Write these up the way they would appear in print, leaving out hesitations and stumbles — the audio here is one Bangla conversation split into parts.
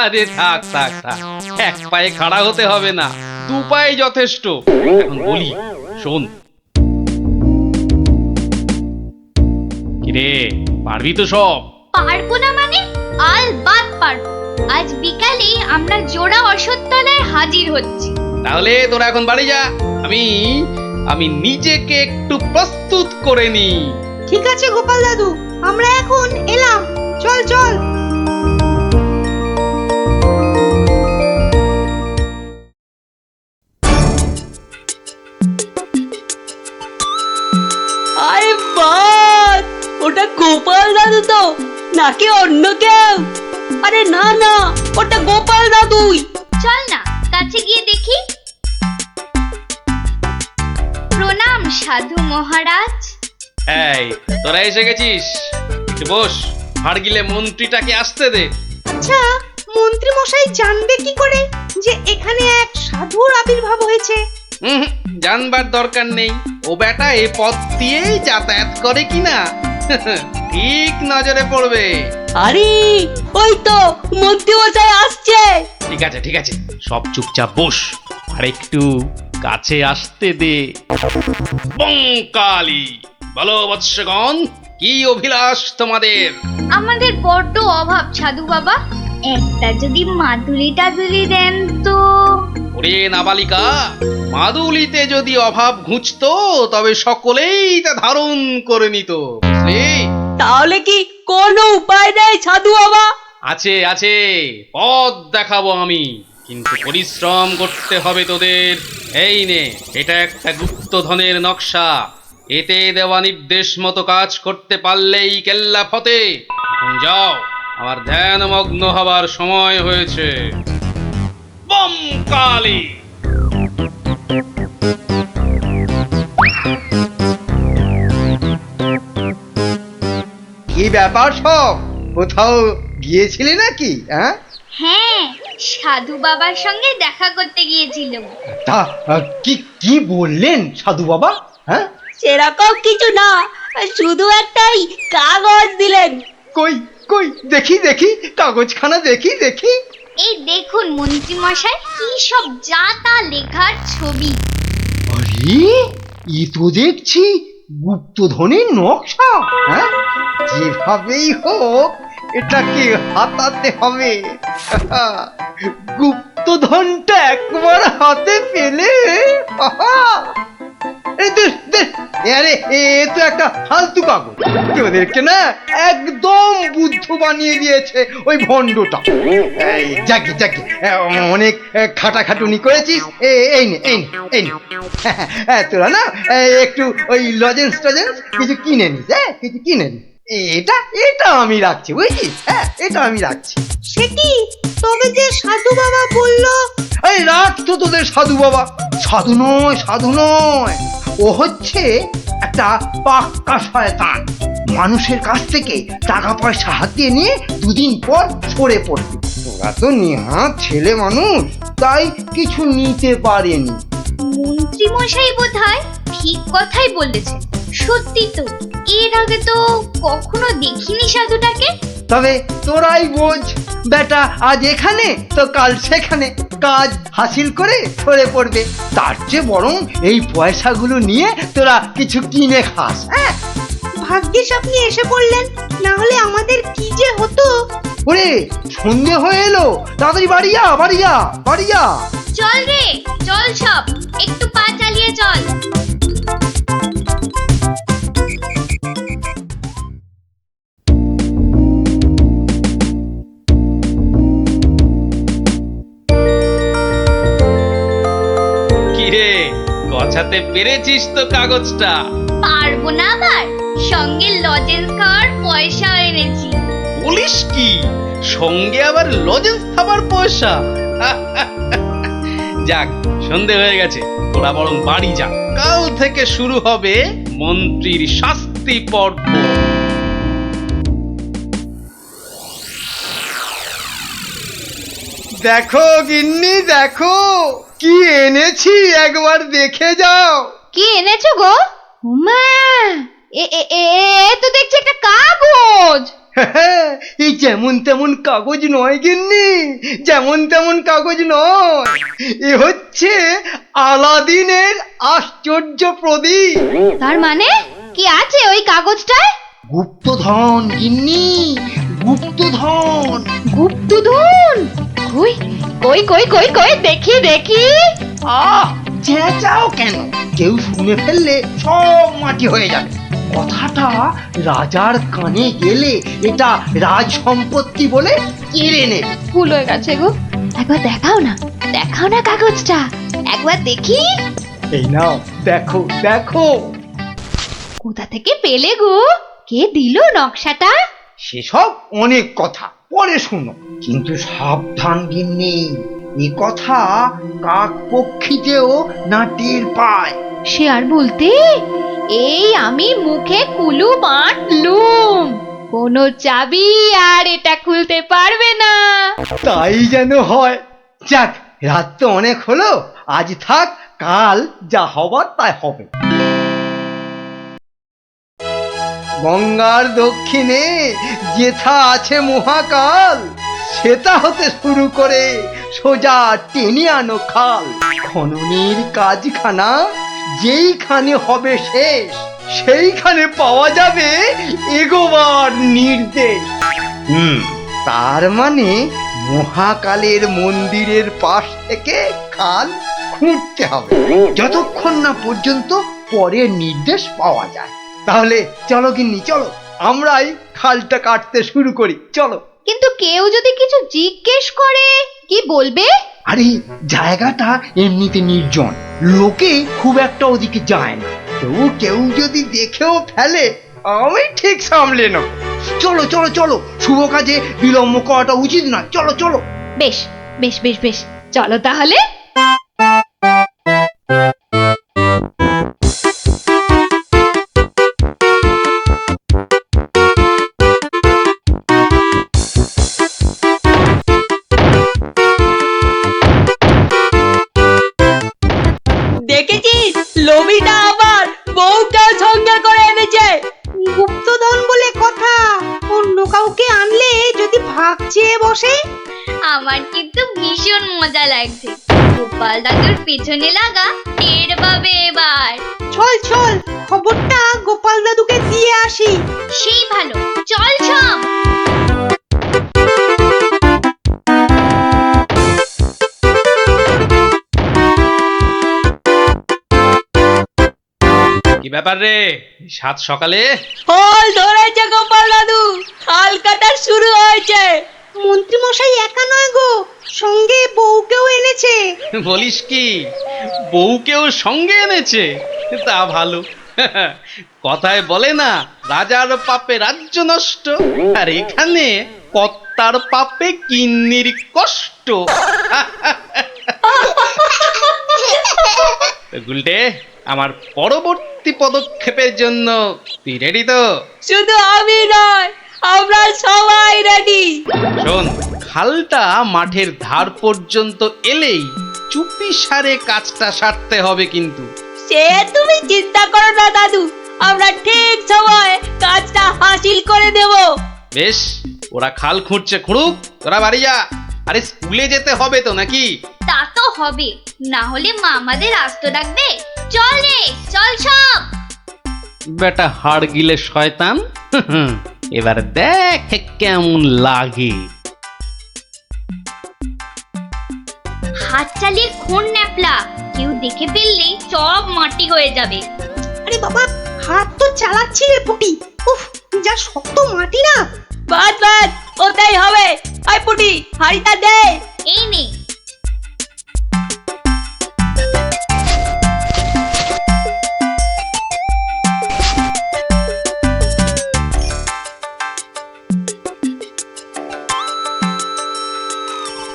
আরে থাক থাক থাক, এক পায়ে খাড়া হতে হবে না, দু পায়ে যথেষ্ট। এখন বলি, শোন। কিরে, পারবি তো সব? পারবো না মানে? আলবাত পারবো। আজ বিকালে আমরা জোড়া অশ্বত্থতলায় হাজির হচ্ছি। তাহলে তোরা এখন বাড়ি যা, আমি আমি নিজেকে একটু প্রস্তুত করে নি। ঠিক আছে গোপাল দাদু, আমরা এখন এলাম। চল চল। আরে বাস, ওটা গোপাল দাদু তো নাকি অন্য কেউ? আরে না না, ওটা গোপাল দাদুই। চল না কাছে গিয়ে দেখি। প্রণাম সাধু মহারাজ। এই, তোরা এসে গেছিস, একটু বস। হাড়গিলে মন্ত্রীটাকে আসতে দে। আচ্ছা, মন্ত্রী মশাই জানবে কি করে যে এখানে এক সাধুর আবির্ভাব হয়েছে? জানবার দরকার নেই, ও বেটা এ পথ দিয়েই যাতায়াত করে কিনা ঠিক নজরে পড়বে। আরে ওই তো মন্ত্রী মশাই আসছে। ঠিক আছে ঠিক আছে, সব চুপচাপ বস, আর একটু কাছে আসতে দে। বঙ্কালি, বলো বৎসগণ, কি অভিলাষ তোমাদের? আমাদের বড্ড অভাব সাধু বাবা, একটা যদি মাদুলি টাদুলি দেন তো। ওরে নাবালিকা, মাদুলিতে যদি অভাব ঘুচতো তবে সকলেই তা ধারণ করে নিত, বুঝলি? তাহলে কি কোনো উপায় নেই সাধু বাবা? আছে আছে, পথ দেখাবো আমি, কিন্তু পরিশ্রম করতে হবে তোদের। এই নে, এটা একটা গুপ্তধনের নকশা, এতে দেওয়া নির্দেশ মতো কাজ করতে পারলেই কেল্লা ফতে। এখন যাও, আমার ধ্যানমগ্ন হবার সময় হয়েছে। বম কালী। কি ব্যাপার সব? কোথাও গিয়েছিলে নাকি? হ্যাঁ, সাধু বাবার সঙ্গে দেখা করতে গিয়েছিলাম। তা কি কি বললেন সাধু বাবা? হ্যাঁ, সেরকম কিছু না, শুধু একটাই কাগজ দিলেন। কই কই দেখি দেখি, কাগজখানা দেখি দেখি। এই দেখুন মন্ত্রী মশাই, কি সব যা তা লেখার ছবি। আরে, এ তো দেখছি গুপ্তধনের নকশা। হ্যাঁ, যেভাবেই হোক এটাকে হাতাতে হবে। গুপ্তধনটা একবার হাতে পেলে, এই দে দে, আরে এ তো একটা ফালতু কাগজ। তোদেরকে না একদম বুদ্ধ বানিয়ে দিয়েছে ওই ভণ্ডটা। এই যাকে যাকে, অনেক খাটাখাটুনি করেছিস। এই নে এই নে এই নে, তোরা না একটু ওই লজেন্স টজেন্স কিছু কিনে নিস। হ্যাঁ, কিছু কিনে নিস। এটা এটা আমি রাখছি, বুঝছিস? হ্যাঁ, এটা আমি রাখছি। সে কি, তবে যে সাধু বাবা বলল? এই রাখ তো তোদের সাধু বাবা। সাধু নয়, সাধু নয়, ও হচ্ছে একটা পাক্কা শয়তান। মানুষের কাছ থেকে টাকা পয়সা হাতিয়ে নিয়ে দুদিন পর সরে পড়বে। তোরা তো নেহাত ছেলে মানুষ, তাই কিছু নিতে পারেনি। মন্ত্রী মশাই বোধহয় ঠিক কথাই বলেছেন। সত্যি তো, এর আগে তো কখনো দেখিনি সাধুটাকে। তবে তোরাই বোঝ, বেটা আজ এখানে তো কাল সেখানে কাজ হাসিল করে সরে পড়বে। তার চেয়ে বরং এই পয়সাগুলো নিয়ে তোরা কিছু কিনে খাস। হ্যাঁ, ভাগ্যিস আপনি এসে পড়লেন, না হলে আমাদের কি যে হতো। ওরে, সন্ধে হয়ে এলো, তাড়াতাড়ি বাড়ি যা, বাড়ি যা, বাড়ি যা। চল রে চল, সব একটু পা চালিয়ে চল। কিরে, গছাতে পেরেছিস তো কাগজটা? পারবো না আবার, সঙ্গে লজেন্স খাওয়ার পয়সা এনেছি। বলিস কি, সঙ্গে আবার লজেন্স খাবার পয়সা? যাক, সন্ধে হয়ে গেছে, তোরা বরং বাড়ি যা। কাল থেকে শুরু হবে মন্ত্রীর শাস্তি পর্ব। দেখো গিন্নি, দেখো কি এনেছি, একবার দেখে যাও। কি এনেছো গো? মা, এ এ এ তো দেখছি একটা কাগজ। এই যেমন তেমন কাগজ নয় গিন্নি, যেমন তেমন কাগজ নয়। এ হচ্ছে আলাদিনের আশ্চর্য প্রদীপ। তার মানে কি আছে ওই কাগজটায়? গুপ্তধন গিন্নি, গুপ্তধন। গুপ্তধন? কই কই কই কই কই দেখি দেখি। আহ, চেঁচাও কেন? কেউ শুনে ফেললে সব মাটি হয়ে যাবে। কথাটা রাজার কানে গেলে এটা রাজ সম্পত্তি বলে কেড়ে নেবে। ভুল হয়ে গেছে গো, একবার দেখাও না, দেখাও না কাগজটা, একবার দেখি। এই নাও, দেখো দেখো। কোথা থেকে পেলে গো? কে দিল নকশাটা? সেসব অনেক কথা পরে শুনো, কিন্তু সাবধান গিন্নি, এ কথা কাক পক্ষীতেও না টের পায়। সে আর বলতে, এই আমি মুখে কুলু বাঁধলুম, কোনো চাবি আর এটা খুলতে পারবে না। তাই যেন হয়। যাক, রাত তো অনেক হলো, আজ থাক, কাল যা হবার তাই হবে। গঙ্গার দক্ষিণে যেথা আছে মহাকাল, সেটা হতে শুরু করে সোজা টেনে আনো খাল। খননের কাজখানা যেইখানে হবে শেষ, সেইখানে পাওয়া যাবে এগোবার নির্দেশ। তার মানে মহাকালের মন্দিরের পাশ থেকে খাল খুঁড়তে হবে, যতক্ষণ না পর্যন্ত পরের নির্দেশ পাওয়া যায়। তাহলে চলো গিন্নি, চলো, আমরাই খালটা কাটতে শুরু করি, চলো। কিন্তু কেউ যদি কিছু জিজ্ঞেস করে কি বলবে? আরে, জায়গাটা এমনিতে নির্জন, লোকে খুব একটা ওদিকে যায় না। তবু কেউ যদি দেখেও ফেলে, আমি ঠিক সামলে নেব। চলো চলো চলো, শুভ কাজে বিলম্ব করাটা উচিত নয়, চলো চলো। বেশ বেশ বেশ বেশ, চলো তাহলে। দেখেছিস, লোভিটা আবার বউকে সঙ্গে করে এনেছে। গুপ্তধন বলে কথা, অন্য কাউকে আনলে যদি ভাগ চেয়ে বসে। আমার কিন্তু ভীষণ মজা লাগছে। গোপাল দাদুর পেছনে লাগা টের পাবে এবার। চল চল, খবরটা গোপাল দাদুকে দিয়ে আসি। সেই ভালো, চল ছম। কি ব্যাপার রে, সাত সকালে? ফল ধরেছে গোপাল দাদু, খাল কাটা শুরু হয়েছে। মন্ত্রী মশাই একা নয় গো, সঙ্গে বউকেও এনেছে। বলিস কি, বউকেও সঙ্গে এনেছে? তা ভালো। কথায় বলে না, রাজার পাপে রাজ্য নষ্ট, আর এখানে কর্তার পাপে কিন্নির কষ্ট। গুলটে, আমার পরবর্তী পদক্ষেপের জন্য তুই রেডি তো? শুধু আমি নয়, আমরা সবাই রেডি। শোন, খালটা মাঠের ধার পর্যন্ত এলেই চুপি সারে কাজটা সারতে হবে কিন্তু। সে তুমি চিন্তা করো না দাদু, আমরা ঠিক সময় কাজটা হাসিল করে দেব। বেশ, ওরা খাল খুঁড়ছে খুঁড়ুক, তোরা বাড়ি যা। আরে স্কুলে যেতে হবে তো নাকি? তা তো হবে, না হলে মা আমাদের আস্ত ডাকবে। চল রে, চল সব। বেটা হাড় গিলে শয়তান, এবার দেখ কেমন লাগে। হাত চালিয়ে খুন ন্যাপলা, কেউ দেখে ফেললেই সব মাটি হয়ে যাবে। আরে বাবা, হাত তো চালাচ্ছি রে পুটি। উফ, যা শক্ত মাটি না। বাদ বাদ, ওটাই হবে। আই পুটি, হাড়িটা দে। এই নে।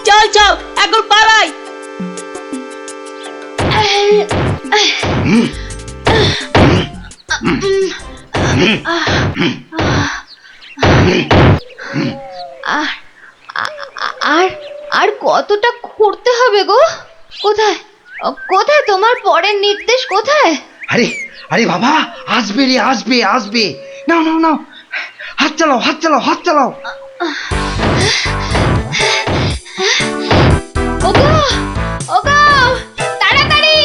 চল চল, এখন পালাই। আর আর কতটা খুঁড়তে হবে গো? কোথায় কোথায় তোমার পরের নির্দেশ কোথায়? আরে আরে বাবা, আসবে রে, আসবে আসবে। নাও নাও নাও, হাত চালাও হাত চালাও হাত চালাও। ওগো ওগো, তাড়াতাড়ি,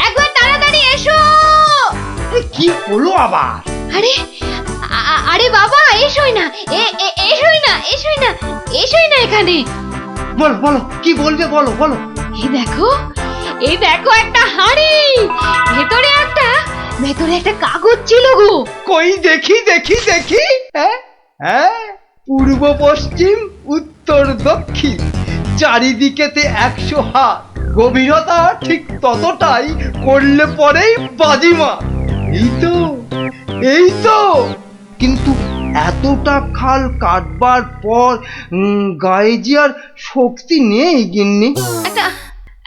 একবার তাড়াতাড়ি এসো। কি হলো আবার? আরে আরে বাবা, এসোই না, এসোই না, এসোই না, এসোই না এখানে। বলো বলো, কি বলবে বলো বলো। এই দেখো একটা হাঁড়ি, ভেতরে একটা কাগজ ছিল গো। কই দেখি দেখি দেখি। হ্যাঁ হ্যাঁ, পূর্ব পশ্চিম উত্তর দক্ষিণ চারিদিকেতে 100 হাত, গভীরতা ঠিক ততটাই, করলে পরেই বাজিমা। এই তো কিন্তু এতটা খাল কাটবার পর গায়ে যে আর শক্তি নেই গিন্নি।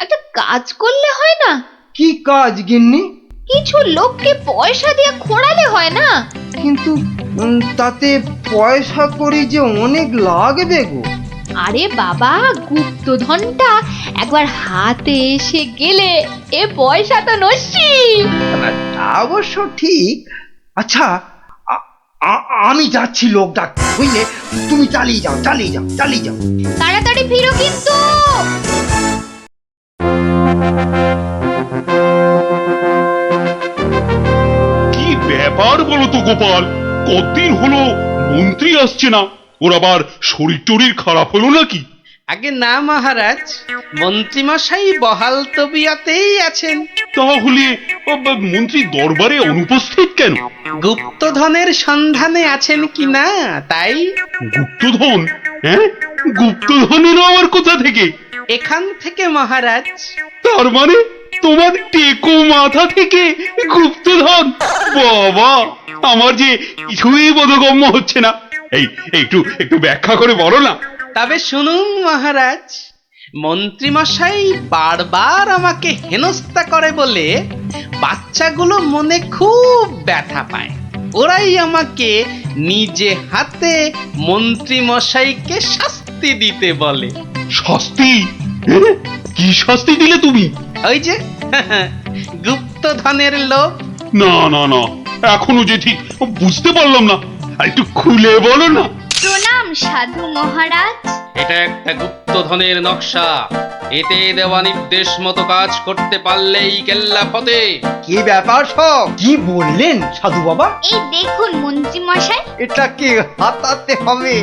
একটা কাজ করলে হয় না? কি কাজ গিন্নি? কিছু লোককে পয়সা দিয়ে খোঁড়ালে হয় না? কিন্তু তাতে পয়সা করি যে অনেক লাগবে গো। আরে বাবা, গুপ্তধনটা একবার হাতে এসে গেলে এ পয়সা তো নস্যি। না, তা অবশ্য ঠিক। আচ্ছা, আমি যাচ্ছি লোক ডাকতে, বুঝলে? তুমি চালিয়ে যাও চালিয়ে যাও চালিয়ে যাও। তাড়াতাড়ি ফিরো কিন্তু। কি ব্যাপার বলো তো গোপাল, কতদিন হলো মন্ত্রী আসছে না? ওর আবার শরীর টরীর খারাপ হলো নাকি? আগে না মহারাজ, মন্ত্রীমশাই বহাল তবিয়তেই আছেন। তাহলে মন্ত্রী দরবারে অনুপস্থিত কেন? গুপ্তধনের সন্ধানে আছেন কিনা তাই। গুপ্তধন? হ্যাঁ, গুপ্তধনেরও আবার কোথা থেকে? এখান থেকে মহারাজ। তার মানে তোমার টেকো মাথা থেকে গুপ্তধন? বাবা, আমার যে কিছুই বোধগম্য হচ্ছে না। এই একটু একটু ব্যাখ্যা করে বলো না। তবে শুনুন মহারাজ, মন্ত্রীমশাই বারবার আমাকে হেনস্থা করে বলে বাচ্চাগুলো মনে খুব ব্যথা পায়। ওরাই আমাকে নিজে হাতে মন্ত্রীমশাইকে শাস্তি দিতে বলে। শাস্তি? হ্যাঁ? কি শাস্তি দিলে তুমি? ওই যে গুপ্তধনের লোভ। না না না, এখনো যে ঠিক বুঝতে পারলাম না, আর একটু খুলে বলো না। প্রণাম সাধু মহারাজ। এটা একটা গুপ্তধনের নকশা। এতে দেওয়া নির্দেশ মতো কাজ করতে পারলেই কেল্লা ফতে। কি ব্যাপার সব? কি বললেন সাধু বাবা? এই দেখুন মন্ত্রী মশাই। এটাকে হাতাতে হবে।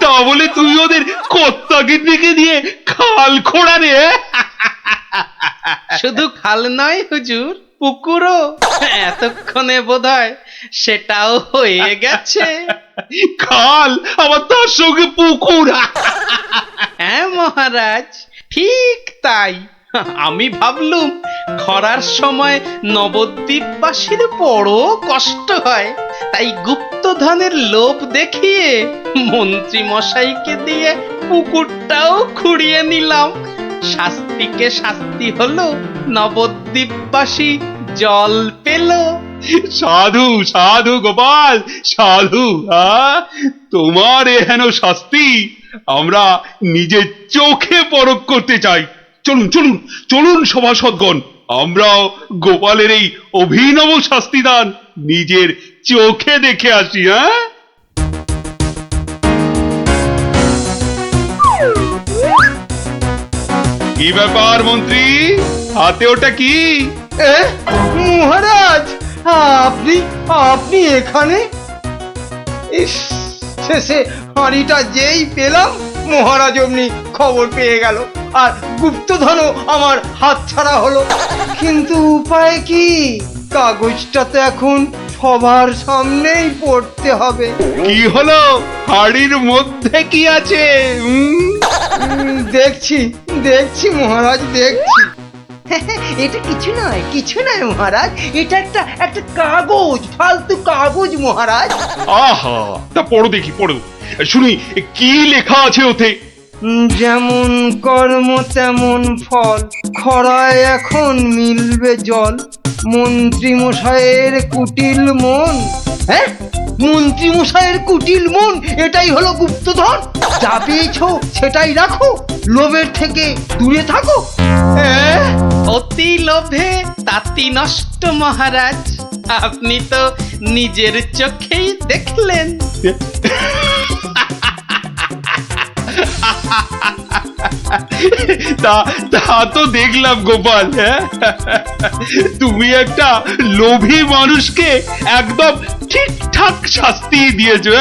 তা বলে তুই ওদের কর্তাকে ডেকে দিয়ে খাল খোঁড়া রে? শুধু খাল নয় হুজুর, পুকুরও। এতক্ষণে বোধহয় সেটাও হয়ে গেছে। খাল আবার তার সঙ্গে পুকুর? হ্যাঁ মহারাজ, ঠিক তাই। আমি ভাবলুম খরার সময় নবদ্বীপবাসীর বড় কষ্ট হয়, তাই গুপ্তধনের লোভ দেখিয়ে মন্ত্রী মশাইকে দিয়ে পুকুরটাও খুঁড়িয়ে নিলাম। শাস্তিকে শাস্তি হলো, নবদ্বীপবাসী জল পেল। সাধু সাধু গোপাল সাধু। তোমার এহেন শাস্তি আমরা নিজের চোখে পরখ করতে চাই। চলুন চলুন চলুন সভাসদগণ, আমরাও গোপালের এই অভিনব শাস্তিদান নিজের চোখে দেখে আসি। হ্যাঁ, কি ব্যাপার মন্ত্রী, হাতে ওটা কি? মহারাজ, আপনি এখানে? ইস, শেষে হাঁড়িটা যেই পেলাম মহারাজ অমনি খবর পেয়ে গেল, আর গুপ্তধনও আমার হাতছাড়া হলো। কিন্তু উপায় কি? কাগজটা তো এখন সবার সামনেই পড়তে হবে। কি হলো, হাড়ির মধ্যে কি আছে? দেখছি মহারাজ, দেখছি। এটা কিছু নয় মহারাজ, এটা একটা কাগজ, ফালতু কাগজ মহারাজ। আহা, তা পড়ো দেখি, পড়ো শুনি কি লেখা আছে ওতে। যেমন কর্ম তেমন ফল, খরায় এখন মিলবে জল, মন্ত্রী মশাইয়ের কুটিল মন। হ্যাঁ, মন্ত্রী মশাইয়ের কুটিল মন, এটাই হলো গুপ্তধন। যা পেয়েছো সেটাই রাখো, লোভের থেকে দূরে থাকো। অতি লোভে তাতি নষ্ট মহারাজ। আপনি তো নিজের চোখেই দেখলেন। তা তা তো দেখলাম গোপাল, হ্যাঁ? তুমি একটা লোভী মানুষকে একদম ঠিকঠাক শাস্তি দিয়েছো।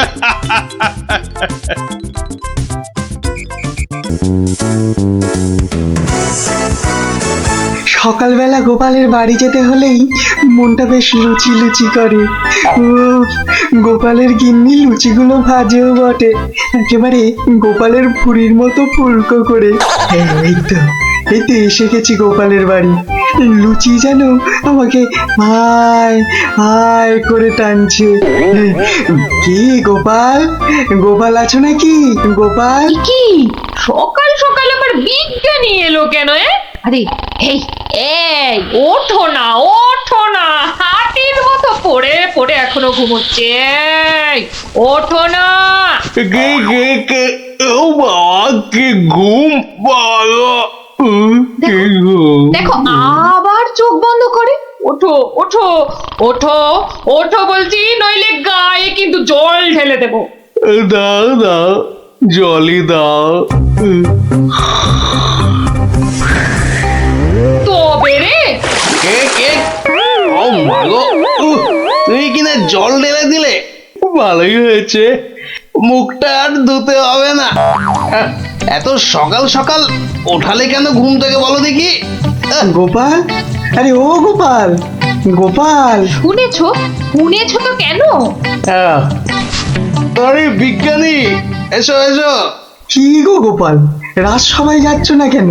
সকালবেলা গোপালের বাড়ি যেতে হলেই মনটা বেশ লুচি লুচি করে। উফ, গোপালের গিন্নি লুচিগুলো ভাজেও বটে, একেবারে গোপালের ভুঁড়ির মতো ফুলকো করে। এই তো এসে গেছি গোপালের বাড়ি। লুচি যেন আমাকে আয় আয় করে টানছে। কি গোপাল, গোপাল আছো নাকি গোপাল? কি সকাল সকাল আবার বিজ্ঞানী এলো কেন? আরে এই এই ওঠো না, হাতির মতো পড়ে পড়ে এখনো ঘুমোচ্ছে। এই, ওঠো না। কে কে কে ও বাবা, কি ঘুম বাবা, কি ঘুম। দেখো আবার চোখ বন্ধ করে। ওঠো ওঠো ওঠো ওঠো বলছি, নইলে গায়ে কিন্তু জল ঢেলে দেবো। দাও দাও, জলই দাও। তবে রে কে কে ও মাগো, তুমি কিনা জল ঢেলে দিলে? ভালোই হয়েছে, মুখটা আর ধুতে হবে না। এত সকাল সকাল ওঠালে কেন ঘুম থেকে বলো দেখি? গোপাল, আরে ও গোপাল, গোপাল। শুনেছো তো কেন? আরে বিজ্ঞানী, এসো এসো। কি গো গোপাল, রাজসভায় যাচ্ছ না কেন?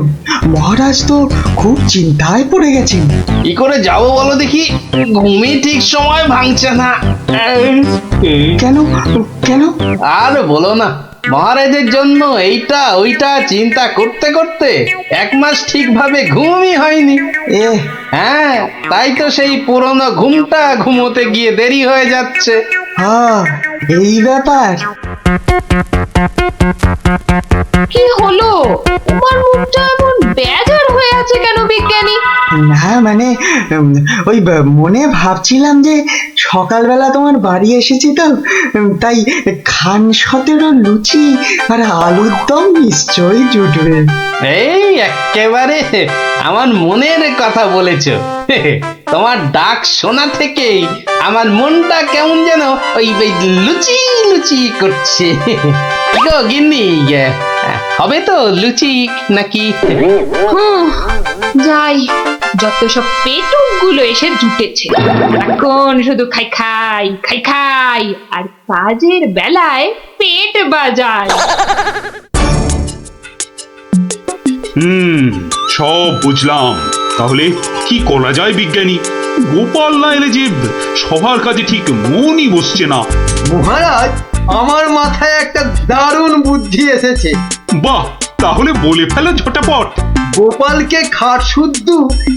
মহারাজ তো খুব চিন্তায় পড়ে গেছেন। কি করে যাবো বলো দেখি, ঘুমই ঠিক সময় ভাঙছে না। কেন কেন? আর বলো না, মহারাজের জন্য এইটা ওইটা চিন্তা করতে করতে 1 মাস ঠিকভাবে ঘুমই হয়নি। এ হ্যাঁ, তাই তো সেই পুরনো ঘুমটা ঘুমোতে গিয়ে দেরি হয়ে যাচ্ছে। হ্যাঁ, এই ব্যাপার। কি হলো? তোমার মুখটা এমন বেজার হয়ে আছে কেন বিজ্ঞানী? না মানে ওই মনে ভাবছিলাম যে সকালবেলা তোমার বাড়ি এসেছি তো, তাই খান 17 লুচি আর আলুর দম নিশ্চয়ই জুটবে। এই একেবারে আমার মনের কথা বলেছ। তোমার ডাক শোনা থেকেই আমার মনটা কেমন যেন ওই ওই লুচি লুচি করছে। গো গিন্নি, হবে তো লুচি নাকি? যাই, যত সব পেটুক গুলো এসে জুটেছে, এখন শুধু খাই খাই খাই খাই আর কাজের বেলায় পেট বাজায়। সব বুঝলাম। তাহলে কি করা যায় বিজ্ঞানী? গোপাল না এলে যে সবার কাজে ঠিক মনই বসছে না। মহারাজ, আমার মাথায় একটা দারুণ বুদ্ধি এসেছে। বাহ, তাহলে বলে ফেলো ঝটাপট। গোপালকে খাট শুদ্ধ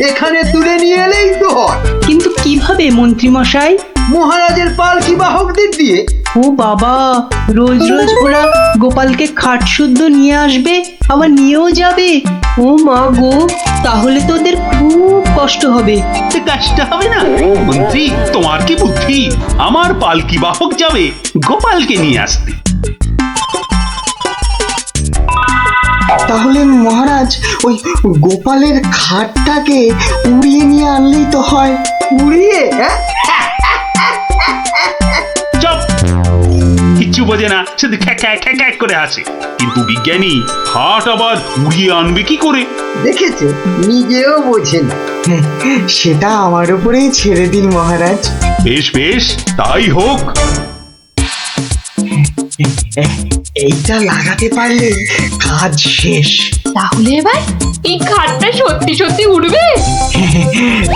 এখানে তুলে নিয়ে এলেই তো হয়। কিন্তু কিভাবে মন্ত্রী মশাই? মহারাজের পালকি বাহকদের দিয়ে। ও বাবা, রোজ রোজ ওরা গোপালকে খাট শুদ্ধ নিয়ে আসবে, আবার নিয়েও যাবে। ও মা গো, তাহলে তো ওদের খুব কষ্ট হবে। কাজটা হবে না মন্ত্রী, তোমার কি বুদ্ধি? আমার পালকি বাহক যাবে গোপালকে নিয়ে আসতে। তাহলে মহারাজ ওই গোপালের খাটটাকে উড়িয়ে নিয়ে আনলেই তো হয়। উড়িয়ে? হ্যাঁ, চপ, কিচ্ছু বোঝে না, শুধু খ্যাক করে আসে। কিন্তু বিজ্ঞানী, হাট আবার উড়িয়ে আনবে কি করে? দেখেছো, নিজেও বোঝেন। সেটা আমার উপরেই ছেড়ে দিন মহারাজ। বেশ বেশ, তাই হোক। এইটা লাগাতে পারলে কাজ শেষ। তাহলে এবার এই খাটটা সত্যি সত্যি উড়বে?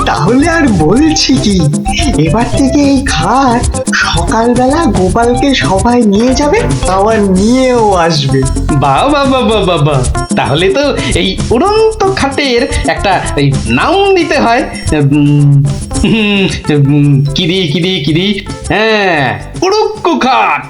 তাহলে আর বলছি কি, এবার থেকে এই খাট সকালবেলা গোপালকে সবাই নিয়ে যাবে, আবার নিয়েও আসবে। বাবা বাবা বাবা, তাহলে তো এই উড়ন্ত খাটের একটা এই নাম দিতে হয়। কিরি, হ্যাঁ, উড়ুক্কু খাট।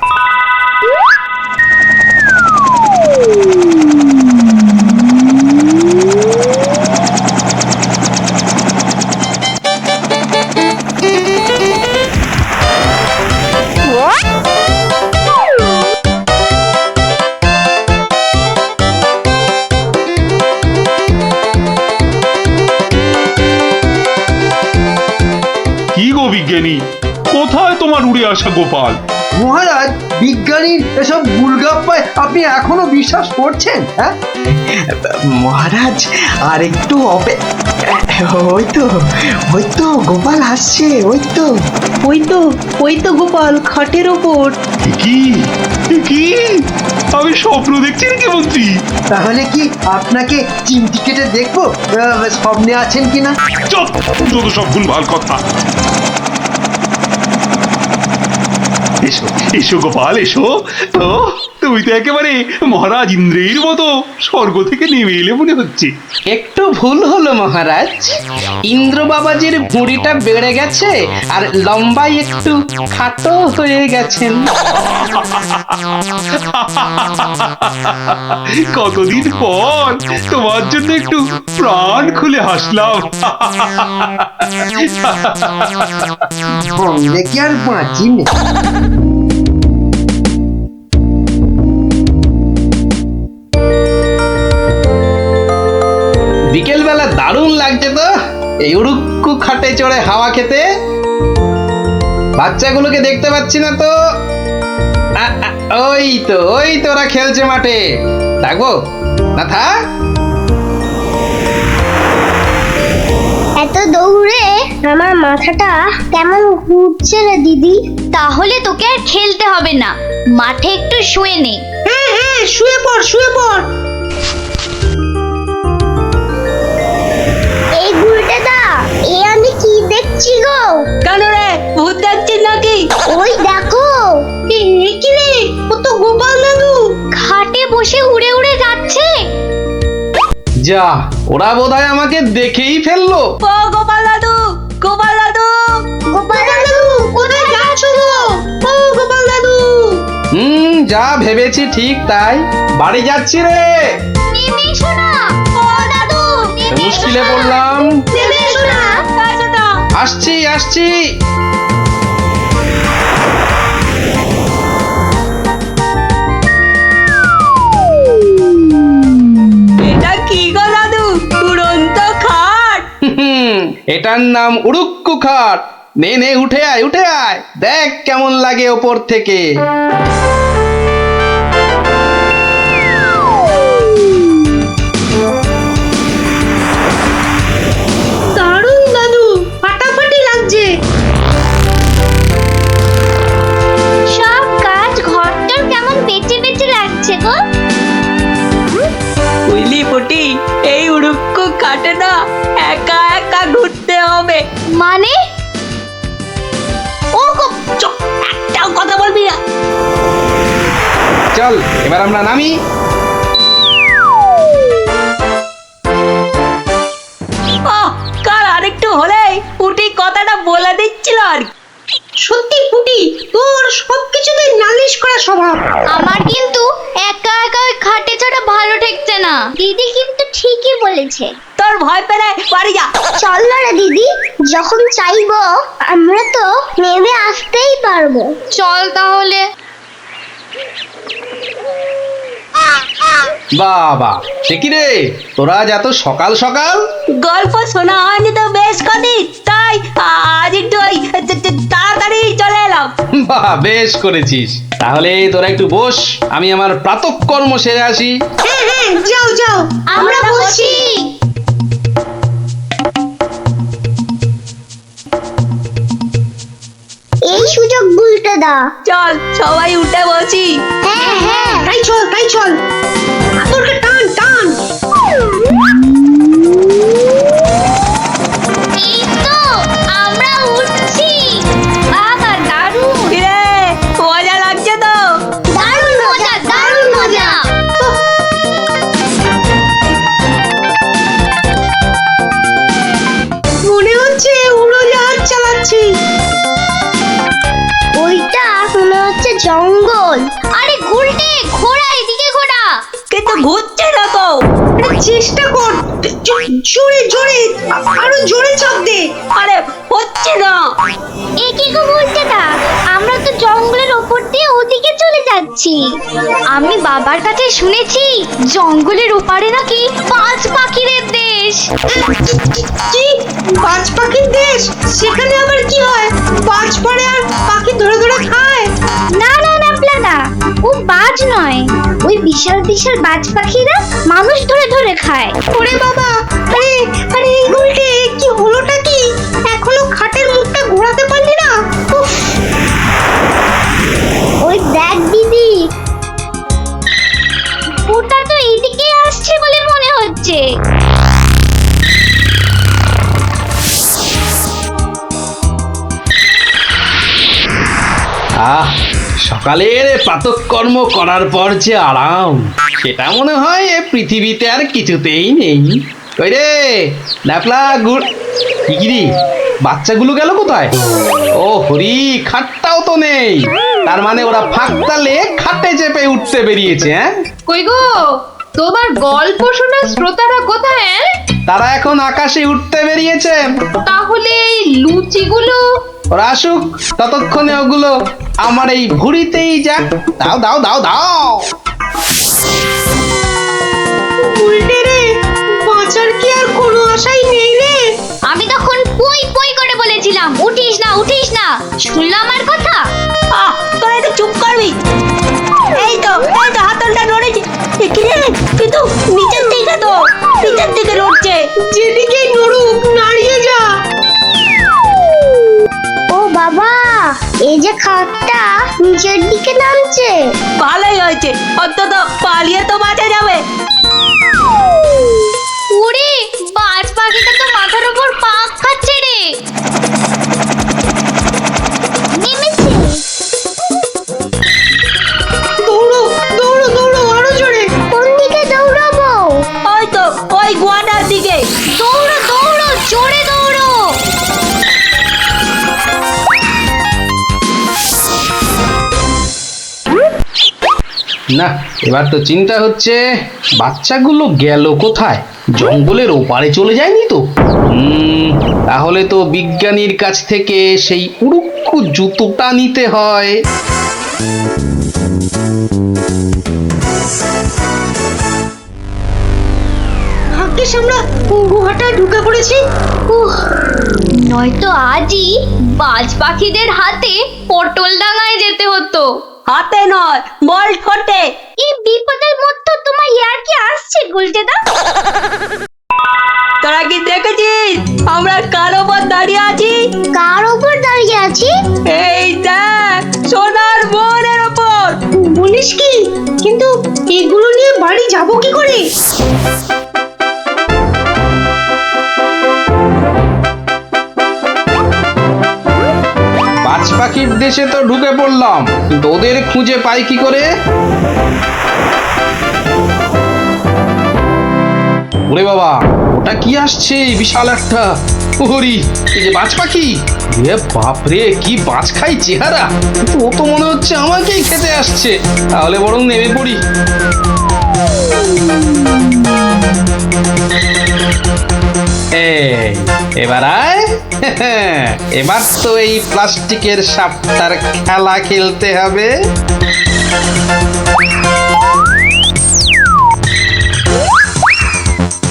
কোথায় তোমার উড়ে আসা গোপাল? মহারাজ, বিজ্ঞানীর এসব গুলগাপ্পায় আপনি এখনো বিশ্বাস করছেন? হ্যাঁ, মহারাজ আর একটু ওই তো গোপাল আসছে, ওই তো। ওই তো গোপাল খাটের ওপর। কি কি আমি স্বপ্ন দেখছি নাকি মন্ত্রী? তাহলে কি আপনাকে চিমটি কেটে দেখবো স্বপ্নে আছেন কিনা? যত সব ভুলভাল কথা। এসো এসো গোপাল এসো। তো তুমি তো একেবারে মহারাজ ইন্দ্রের মতো স্বর্গ থেকে নেমে এলে মনে হচ্ছে। একটু ভুল হলো মহারাজ, ইন্দ্র বাবাজির ভুঁড়িটা বেড়ে গেছে আর লম্বাই একটু খাটো হয়ে গেছেন। কতদিন পর তোমার জন্য একটু প্রাণ খুলে হাসলাম। বললে কি আর বাঁচি না। বিকেল বেলা দারুণ লাগছে তো এই উড়ুক্কু খাটে চড়ে হাওয়া খেতে। বাচ্চাগুলোকে দেখতে পাচ্ছি না তো। ওই তো ওরা খেলছে মাঠে। ডাকবো না? থাক। এত দৌড়ে আমার মাথাটা কেমন ঘুরছে রে দিদি। তাহলে তোকে আর খেলতে হবে না, মাঠে একটু শুয়ে নে। হ্যাঁ, শুয়ে পড়, শুয়ে পড়। এই গুলটেদা, এ আমি কি দেখছি গো? কেন রে, ভূত দেখছিস নাকি? ওই দেখো, কি রে, ও তো গোপাল দাদু। খাটে বসে উড়ে উড়ে যাচ্ছে। যা, ওরা বোধহয় আমাকে দেখেই ফেললো। ও গোপাল দাদু, গোপাল দাদু। গোপাল দাদু, কোথায় যাচ্ছ গো? ও গোপাল দাদু। যা ভেবেছি ঠিক তাই। বাড়ি যাচ্ছি রে। নেমে এসো না। ও দাদু, নেমে এসো মুশকিলে না। পড়লাম। নেমে এসো না। আসছি আসছি। এটা কি গো দাদু, উড়ন্ত খাট? এটার নাম উড়ুক্কু খাট। নে নে, উঠে আয় উঠে আয়, দেখ কেমন লাগে ওপর থেকে। দারুণ দাদু, ফাটাফাটি লাগছে। সব কাজ ঘরটার কেমন বেঁচে বেঁচে লাগছে গো। বুঝলি পুটি, এই উড়ুক্কু খাটে না একা একা ঘুরতে হবে। মানে? ও গো, চুপ, একটাও কথা বলবি না। চল এবার আমরা নামি। কাল আরেকটু হলেই পুটি কথাটা বলে দিচ্ছিল আর কি। সত্যি পুটি, তোর সবকিছুতে নালিশ করা স্বভাব। আমার কিন্তু একা একা ওই খাটে চড়া ভালো ঠেকছে না। দিদি কিন্তু ঠিকই বলেছে। তোর ভয় পেলে বাড়ি যা। চল না রে দিদি, যখন চাইবো আমরা তো নেমে আসতেই পারবো। চল তাহলে। বাবা, সে কি রে, তোরা আজ এত সকাল সকাল? গল্প শোনা হয়নি তো বেশ কদিন, তাই আজ একটু ওই তাড়াতাড়ি চলে এলাম। বাহ, বেশ করেছিস। তাহলে তোরা একটু বস, আমি আমার প্রাতঃকর্ম সেরে আসি। হ্যাঁ, যাও যাও, আমরা বসি। এই সুযোগ ভুলতে দা। চল সবাই উঠে বসি। হ্যাঁ, তাই চল। তোরকে টান টান। এই তো আমরা উঠছি। বাবা দারুণ, কিরে, মজা লাগছে তো? দারুণ মজা, দারুণ মজা। মনে হচ্ছে উড়োজাহাজ চালাচ্ছি। ওইটা মনে হচ্ছে জঙ্গল। আরে গুলটে, ঘোড়া, এদিকে ঘোড়া। কিন্তু ঘুরছে না তো। আরে চেষ্টা কর, জোরে জোরে, আরো জোরে চাপ দে। আরে হচ্ছে না। এ কি গো বলতে দা, আমরা তো জঙ্গলের ওপর দিয়ে ওদিকে চলে যাচ্ছি। আমি বাবার কাছে শুনেছি জঙ্গলের ওপারে নাকি পাঁচ পাখিরের দেশ। কি, বাজ পাখির দেশ? সেখানে আবার কি হয়? বাজ পড়ে আর বাজ নয়, ওই বিশাল বিশাল বাজ পাখিরা মানুষ ধরে ধরে খায়। ওরে বাবা, আরে আরে এই গুলটে, কি হলোটা কি? এখনো খাটের মুখটা ঘোরাতে পারলি না? উফ, ওই দেখ দিদি, ওটা তো এইদিকে আসছে বলে মনে হচ্ছে। আহ, সকালের প্রাতঃকর্ম করার পর যে আরাম, সেটা মনে হয় এ পৃথিবীতে আর কিছুতেই নেই। ওই রে ন্যাপলা গুড়, কি রে, বাচ্চাগুলো গেল কোথায়? ও হরি, খাটটাও তো নেই, তার মানে ওরা ফাঁক তালে খাটে চেপে উঠতে বেরিয়েছে। হ্যাঁ, কই গো, তোমার গল্প শোনার শ্রোতারা কোথায়? তারা এখন আকাশে উঠতে বেরিয়েছে। তাহলে এই লুচিগুলো? ওরা আসুক, ততক্ষণে ওগুলো আমার এই ভুঁড়িতেই যাক। দাও দাও দাও দাও। গুলটে রে, বাঁচার কি আর কোনো আশাই নেই রে? আমি তখন পুই পুই করে বলেছিলাম উঠিস না উঠিস না, শুনলাম আমার কথা? তোরা একটু চুপ করবি। এই তো হাতলটা নড়েছে। কি রে, কিন্তু নিচের দিকে নড়ছে। যেদিকেই নড়ুক, নাড়িয়ে যা। ও বাবা, এই যে খাটটা নিচের দিকে নামছে। ভালোই হয়েছে, অন্তত পালিয়ে তো বাঁচা যাবে। ওরে, বাজ পাখিটা তো মাথার উপর পাক খাচ্ছে রে। নেমেছে। দৌড়ো দৌড়ো দৌড়ো, আরো জোরে। কোন দিকে দৌড়াবো? ওই তো ওই গোয়াটার দিকে। দৌড়ো দৌড়ো, জোরে দৌড়ো। না, এবার তো চিন্তা হচ্ছে বাচ্চাগুলো গেল কোথায়? জঙ্গলের ওপারে চলে যায়নি তো? তাহলে তো বিজ্ঞানীর কাছ থেকে সেই উড়ুক্কু জুতোটা নিতে হয়। ভাগ্যিস আমরা গুহাটা ঢুকে পড়েছি। নয়তো আজই বাজ পাখিদের হাতে পটল ডাঙায় যেতে হতো। হাতে নয়, বল ঠোঁটে। এই বিপদের মধ্যে তোমার ইয়ার কি আসছে গুলটেদা? তোরা কি দেখেছিস আমরা কার ওপর দাঁড়িয়ে আছি? কার ওপর দাঁড়িয়ে আছি? এই দেখ, সোনার বোনের ওপর। বলিস কি? কিন্তু এগুলো নিয়ে বাড়ি যাব কি করে? বাজ পাখির দেশে তো ঢুকে পড়লাম, কিন্তু ওদের খুঁজে পাই কি করে? ওরে বাবা, ওটা কি আসছে? বিশাল একটা হরি, এই যে বাজ পাখি। এ বাপরে, কি বাজ খাই চেহারা! কিন্তু ও তো মনে হচ্ছে আমাকেই খেতে আসছে। তাহলে বরং নেমে পড়ি। এবার আয়। এবার তো এই প্লাস্টিকের সাপটার খেলা খেলতে হবে।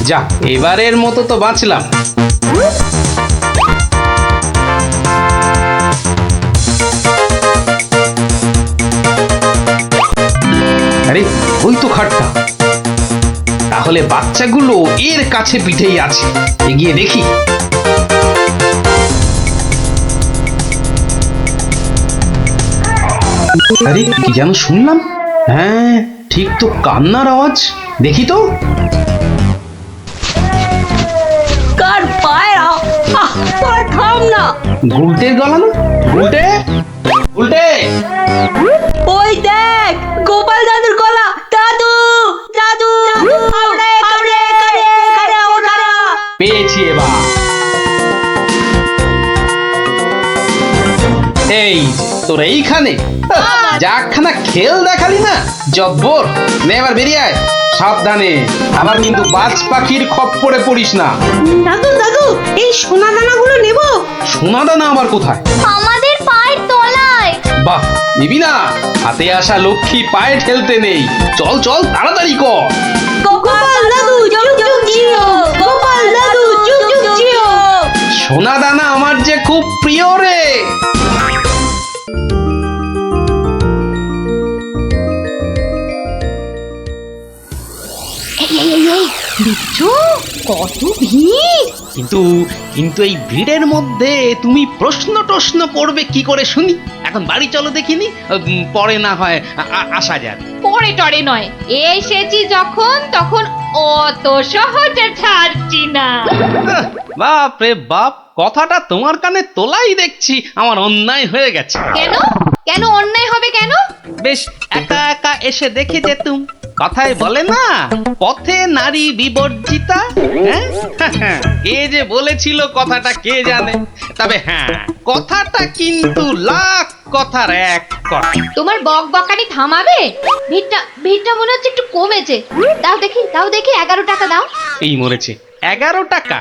যা, এবারের মতো তো বাঁচলাম। আরে, ওই তো খাটটা। তাহলে বাচ্চাগুলো এর কাছে পিঠেই আছে, এগিয়ে দেখি। আরে, কি যেন শুনলাম? হ্যাঁ, ঠিক তো, কান্নার আওয়াজ। দেখি তো। কার পায়রা? তোরা থাম না। গুলটের গলা না? গুলটে, গুলটে। ওই দেখ, গোপাল দাদুর গলা। দাদু দাদু, পেয়েছি এবার। এই যে, তোর এইখানে যাখানা খেল দেখালি না, জব্বর। নে এবার বেরিয়ে আয়, সাবধানে। আবার কিন্তু বাজ পাখির খপ্পরে পড়িস না। দাদু দাদু, এই সোনা দানাগুলো নেব। সোনা দানা আবার কোথায়? আমাদের পায়ের তলায়। বাহ, নিবি না? হাতে আসা লক্ষ্মী পায়ে ঠেলতে নেই। চল চল, তাড়াতাড়ি কর। গোপাল দাদু যুগ যুগ জিও, গোপাল দাদু যুগ যুগ জিও। সোনা দানা আমার যে খুব প্রিয় রে। দেখছো কত ভিড়। কিন্তু কিন্তু এই ভিড়ের মধ্যে তুমি প্রশ্ন করবে কি করে শুনি? এখন বাড়ি চলো দেখিনি, পরে না হয় আসা যাক। পরে টরে নয়, এসেছি যখন তখন অত সহজে ছাড়ছি না। বাপ রে বাপ, কথাটা তোমার কানে তোলাই দেখছি আমার অন্যায় হয়ে গেছে। কেন কেন অন্যায় হবে কেন? বেশ একা একা এসে দেখে যেতুম। কথায় বলে না, পথে নারী বিবর্জিতা। হ্যাঁ? কে যে বলেছিল কথাটা কে জানে। তবে হ্যাঁ, কথাটা কিন্তু লাখ কথার এক কথা। তোমার বক বকানি থামাবে? ভিড়টা মনে হচ্ছে একটু কমেছে। দাও দেখি 11 টাকা দাও। এই মরেছে 11 টাকা?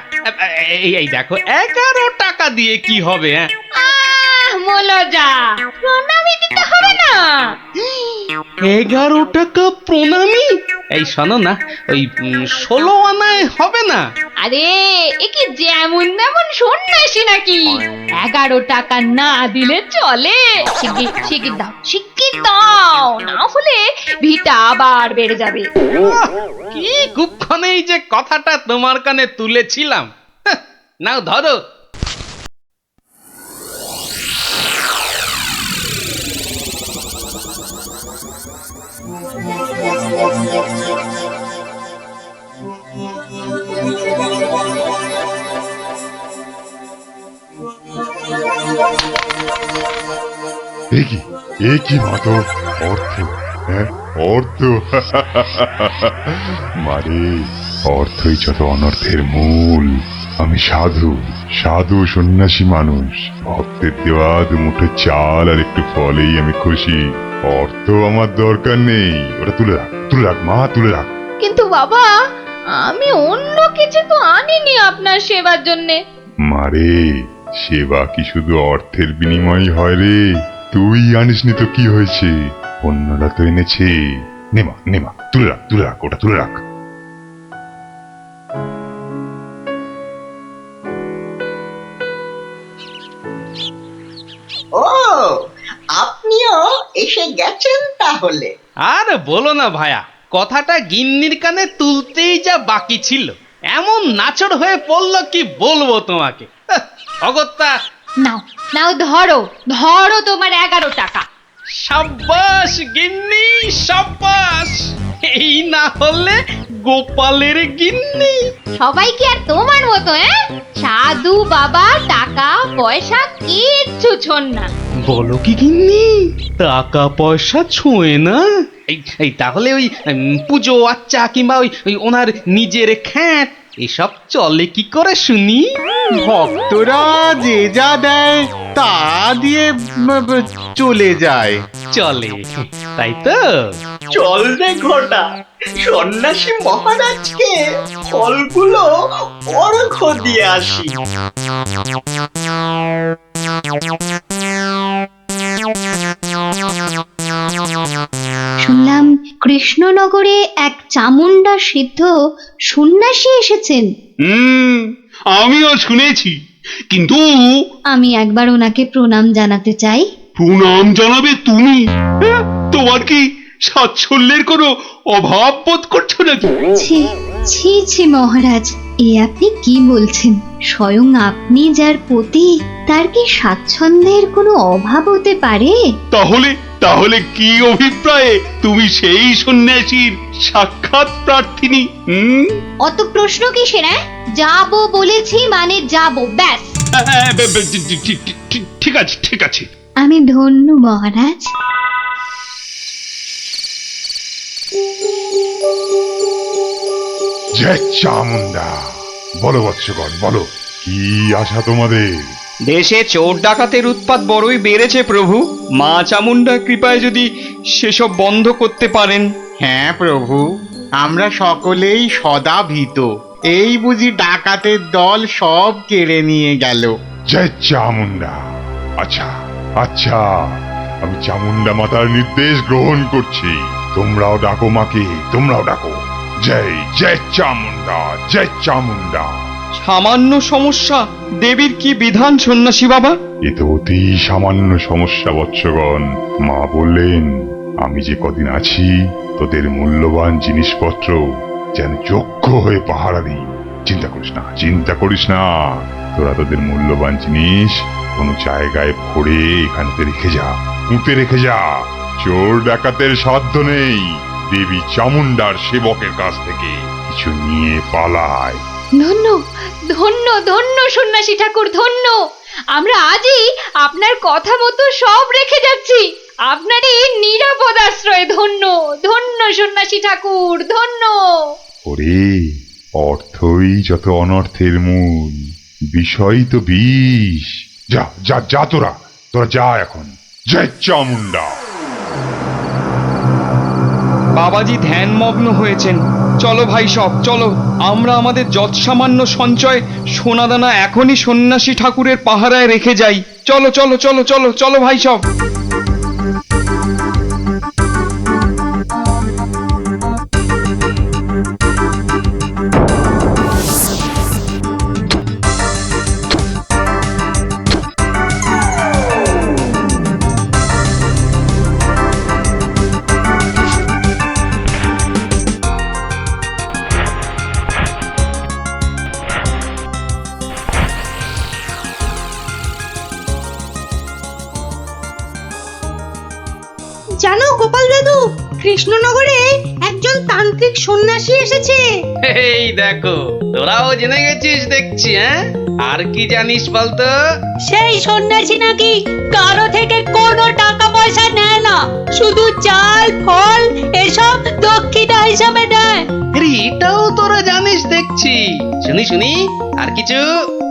এই দেখো 11 টাকা দিয়ে কি হবে? হ্যাঁ, মলজা, প্রণামী দিতে হবে না? 11 টাকা প্রণামী? এই শোনো না, ওই 16 আনায় হবে না? আরে এ কি যেমন তেমন সন্ন্যাসী নাকি? 11 টাকা না দিলে চলে? শিগগির দাও, না হলে ভিড়টা আবার বেড়ে যাবে। কি কুক্ষণেই যে কথাটা তোমার কানে তুলেছিলাম। নাও ধরো। কি মাতো অর্থ, হ্যাঁ অর্থ। মারে অর্থই যত অনর্থের মূল। আমি সাধু সন্ন্যাসী মানুষ। ভক্তের দেওয়া দুমুঠো চাল আর একটু ফলেই আমি খুশি। অর্থ আমার দরকার নেই। ওটা তুলে রাখ মা, তুলে রাখ। কিন্তু বাবা, আমি অন্য কিছু তো আনিনি আপনার সেবার জন্যে। মারে সেবা কি শুধু অর্থের বিনিময় হয় রে? তুই আনিসনি তো কি হয়েছে, অন্যরা তো এনেছে। নেমা তুলে রাখ, ওটা তুলে রাখ। ও, আপনিও এসে গেছেন তাহলে। আর বলো না ভায়া, কথাটা গিন্নির কানে তুলতেই যা বাকি ছিল, এমন নাচড় হয়ে পড়লো কি বলবো তোমাকে। অগত্যা। নাও ধরো তোমার 11 টাকা। সাব্বাস গিন্নি, সাব্বাস। এই না হলে গোপালের গিন্নি। সবাই কি আর তোমার মতো? সাধু বাবা টাকা পয়সা কিচ্ছু ছোন না। বলো কি গিন্নি, টাকা পয়সা ছোঁয় না? এই তাহলে ওই পুজো আচ্চা কিংবা ওই ওনার নিজের খ্যাট এসব চলে কি করে শুনি? ভক্তরা যে যা দেয় তা দিয়ে চলে যায়। চলে, তাই তো? চল রে ঘটা, সন্ন্যাসী মহারাজকে ফলগুলো অর্ঘ্য দিয়ে আসি। শুনলাম কৃষ্ণনগরে এক চামুন্ডা সিদ্ধ সন্ন্যাসী এসেছেন। আমিও শুনেছি, কিন্তু আমি একবার ওনাকে প্রণাম জানাতে চাই। প্রণাম জানাবে তুমি? তোমার কি সাচ্ছল্যের কোনো অভাব বোধ করছো নাকি? ছি মহারাজ, এ আপনি কি বলছেন? স্বয়ং আপনি যার পতি, তার কি স্বাচ্ছন্দ্যের কোনো অভাব হতে পারে? তাহলে কি অভিপ্রায়ে তুমি সেই সন্ন্যাসীর সাক্ষাৎ প্রার্থিনী? অত প্রশ্ন কিসের? যাবো বলেছি মানে যাবো, ব্যাস। ঠিক আছে। আমি ধন্য মহারাজ। জয় চামুন্ডা। বলো বৎসগণ, বলো কি আশা তোমাদের? দেশে চোর ডাকাতের উৎপাত বড়ই বেড়েছে প্রভু। মা চামুন্ডার কৃপায় যদি সেসব বন্ধ করতে পারেন। হ্যাঁ প্রভু, আমরা সকলেই সদা ভীত। এই বুঝি ডাকাতের দল সব কেড়ে নিয়ে গেল। জয় চামুন্ডা। আচ্ছা, আমি চামুন্ডা মাতার নির্দেশ গ্রহণ করছি। তোমরাও ডাকো মাকে, তোমরাও ডাকো। জয় চামুন্ডা, জয় চামুন্ডা। সামান্য সমস্যা, দেবীর কি বিধান সন্ন্যাসী বাবা? এ তো অতি সামান্য সমস্যা বৎসগণ। মা বললেন, আমি যে কদিন আছি তোদের মূল্যবান জিনিসপত্র যেন যোগ্য হয়ে পাহারা দিই। চিন্তা করিস না, চিন্তা করিস না। তোরা তোদের মূল্যবান জিনিস কোনো জায়গায় ভরে এখানেতে রেখে যা, পুঁতে রেখে যা। চোর ডাকাতের সাধ্য নেই দেবী চামুন্ডার সেবকের কাছ থেকে কিছু নিয়ে পালায়। ধন্য ধন্য ধন্য সন্ন্যাসী ঠাকুর, ধন্য। আমরা আজই আপনার কথা মতো সব রেখে যাচ্ছি। আপনারই নিরাপদ আশ্রয়। ধন্য ধন্য সন্ন্যাসী ঠাকুর, ধন্য। ওরে, অর্থই যত অনর্থের মূল, বিষয় তো বিষ। যা যা যা, তোরা তোরা যা এখন। জয় চামুন্ডা। বাবাজি ধ্যানমগ্ন হয়েছেন। চলো ভাই সব, চলো। আমরা আমাদের যৎসামান্য সঞ্চয় সোনাদানা এখনই সন্ন্যাসী ঠাকুরের পাহারায় রেখে যাই। চলো চলো চলো চলো চলো ভাই সব। জানো গোপাল দাদু, কৃষ্ণনগরে একজন তান্ত্রিক সন্ন্যাসী এসেছে। এই দেখো, তোরাও জেনে গেছিস দেখছি। হ্যাঁ, আর কি জানিস বলতো? সেই সন্ন্যাসী নাকি কারো থেকে কোনো টাকা পয়সা নেয় না, শুধু চাল ফল এসব দক্ষিণা হিসাবে নেয়। আরে এটাও তোরা জানিস দেখছি। শুনি শুনি, আর কিছু?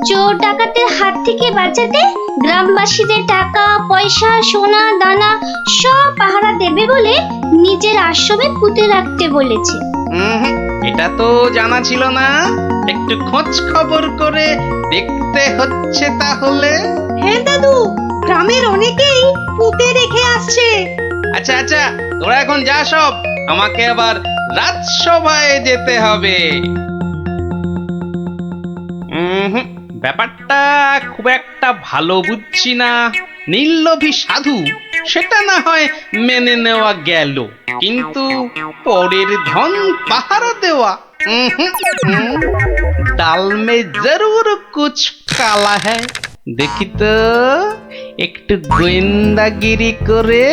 চোর ডাকাতের হাত থেকে বাঁচাতে গ্রামবাসীদের টাকা পয়সা সোনা দানা সব পাহারা দেবে বলে নিজের আশ্রমে পুঁতে রাখতে বলেছে। এটা তো জানা ছিল না। একটু খোঁজ খবর করে দেখতে হচ্ছে তাহলে। হ্যাঁ দাদু, গ্রামের অনেকেই পুঁতে রেখে আসছে। আচ্ছা আচ্ছা, তোরা এখন যা সব, আমাকে আবার রাজসভায় যেতে হবে। ব্যাপারটা খুব একটা ভালো বুঝছি না। নীললোভী সাধু সেটা না হয় মেনে নেওয়া গেল, কিন্তু পরের ধন পাহারা দেওয়া, ডাল মে জরুর কুছ কালা হ্যায়। দেখি তো একটু গোয়েন্দাগিরি করে।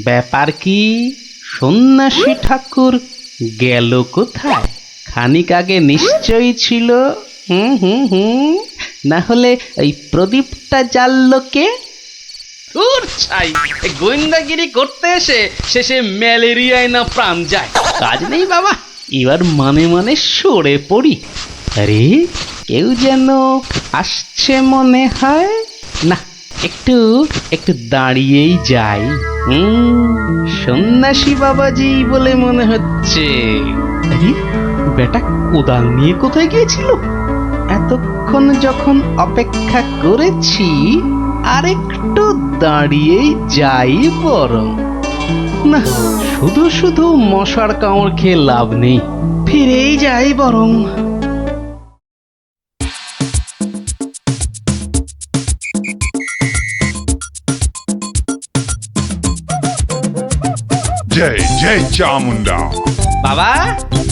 ব্যাপার কি? সন্ন্যাসী ঠাকুর গেল কোথায়? খানিক আগে নিশ্চয়ই ছিল। না হলে ওই প্রদীপটা জ্বাললো কে? গোয়েন্দাগিরি করতে এসে শেষে ম্যালেরিয়ায় না প্রাণ যায়। কাজ নেই বাবা, এবার মানে মানে সরে পড়ি। আরে কেউ যেন আসছে মনে হয়। না, একটু একটু দাঁড়িয়েই যাই। সন্ন্যাসী বাবাজি বলে মনে হচ্ছে। আরে বেটা কোদাল নিয়ে কোথায় গিয়েছিল? এতক্ষণ যখন অপেক্ষা করেছি, আর একটু দাঁড়িয়েই যাই বরং। না, শুধু শুধু মশার কামড় খেয়ে লাভ নেই, ফিরেই যাই বরং। জয় জয় চামুন্ডা। বাবা,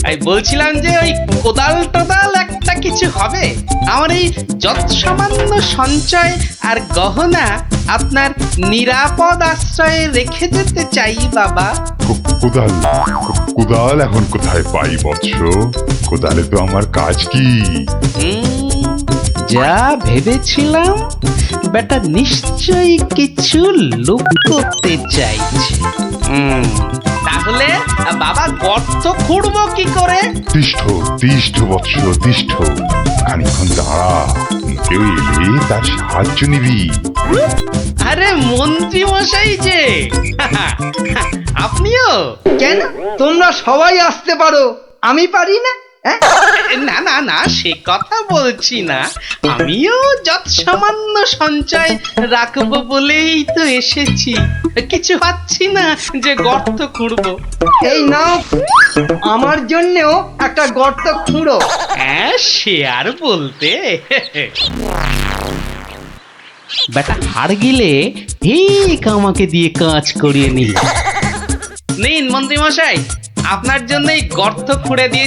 আমি বলছিলাম যে ওই কোদাল টোদাল একটা কিছু হবে। আমার এই যৎসামান্য সঞ্চয় আর গহনা আপনার নিরাপদ আশ্রয়ে রেখে যেতে চাই বাবা। কোদাল কোদাল এখন কোথায় পাই বৎস? কোদালে তো আমার কাজ কি? যা ভেবেছিলাম, বেটা নিশ্চয়ই কিছু লুকোতে চাইছে। তাহলে বাবা গর্ত খুঁড়বো কি করে? তিষ্ঠ তিষ্ঠ বৎস তিষ্ঠ, খানিক্ষণ দাঁড়া, কেউ এলে তার সাহায্য নিবি। আরে মন্ত্রী মশাই যে, আপনিও? কেন তোমরা সবাই আসতে পারো, আমি পারি না? না না না, সে কথা বলছি না, আমিও যত সামান্য সঞ্চয় রাখবো বলেই তো এসেছি। কিছু পাচ্ছি না যে গর্ত খুঁড়বো। এই নাও, আমার জন্যেও একটা গর্ত খুঁড়ো। হ্যাঁ, সে আর বলতে। বেটা হাড় গিলে ঠিক আমাকে দিয়ে কাজ করিয়ে নিল। নিন মন্ত্রী মশাই, আপনার জন্য এই গর্ত খুঁড়ে দিয়ে